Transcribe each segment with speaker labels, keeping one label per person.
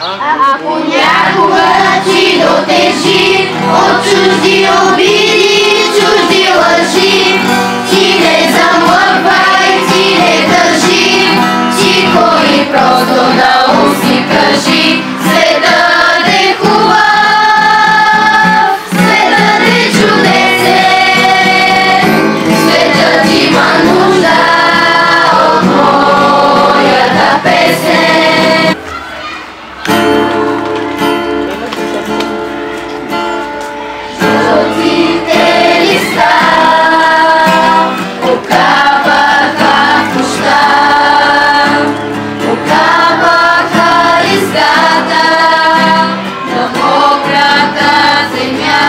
Speaker 1: Ако някога ти дотежи от чужди обиди, чужди лъжи, ти не замлъквай, ти не държи, тихо и просто на ум си кажи: светът е хубав, светът е чудесен, светът има нужда от моята песен. Жълтите листа окапаха в нощта, окапаха листата на мократа земя.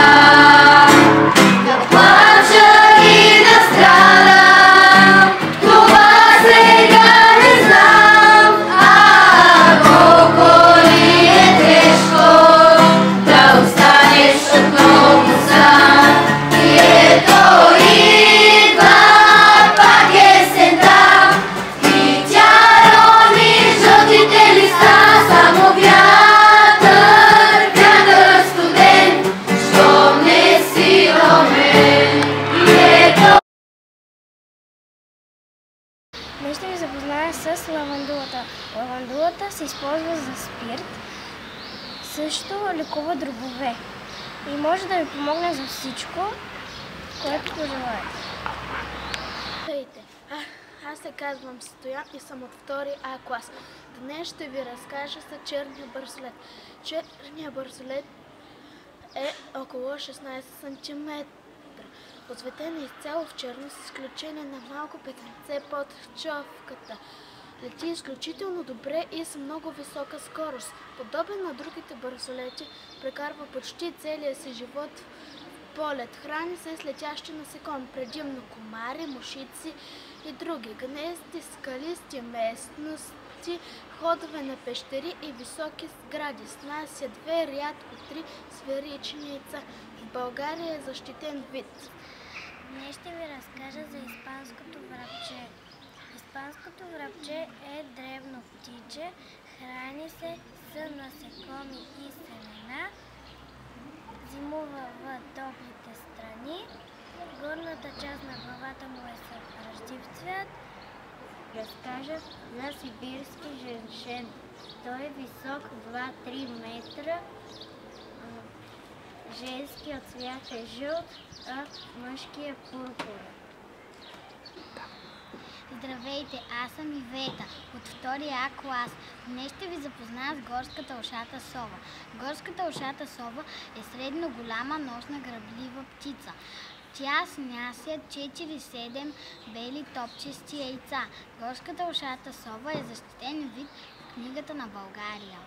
Speaker 1: Да плача и да страдам, това сега не знам, колко ли е тежко да останеш отново сам. И ето идва пак есента, и тя рони жълтите листа, само вятър, вятър студен, щом не си ромен. И ето.
Speaker 2: Днес ще ви запозная с лавандулата. Лавандулата се използва за спирт, също лекува дробове и може да ви помогне за всичко, което пожелаете.
Speaker 3: Здравейте! Аз се казвам Стоян и съм от 2 А клас. Днес ще ви разкажа за черния бързолет. Черният бързолет е около 16 см. Осветен е изцяло в черно, с изключение на малко петънце под човката. Лети изключително добре и с много висока скорост. Подобен на другите бързолети, прекарва почти целия си живот в полет. Храни се с летящи насекоми, предимно комари, мушици и други. Гнезди, скалисти местности, ходове на пещери и високи сгради. Снася 2, рядко 3 сферични яйца. В България е защитен вид.
Speaker 2: Днес ще ви разкажа за испанското врабче. Испанското врабче е дребно птиче, храни се с насекоми и семена, зимува в топлите страни, горната част на главата му е с ръждив цвят. Разкажа за сибирски женшен. Той е висок 2-3 метра, женският цвят е жълт, а мъжкият пурпурен. Здравейте, аз съм Ивета от 2 А клас. Днес ще ви запозная с горската ушата сова. Горската ушата сова е средно голяма нощна гръблива птица. Тя снася 4-7 бели топчести яйца. Горската ушата сова е защитен вид в книгата на България.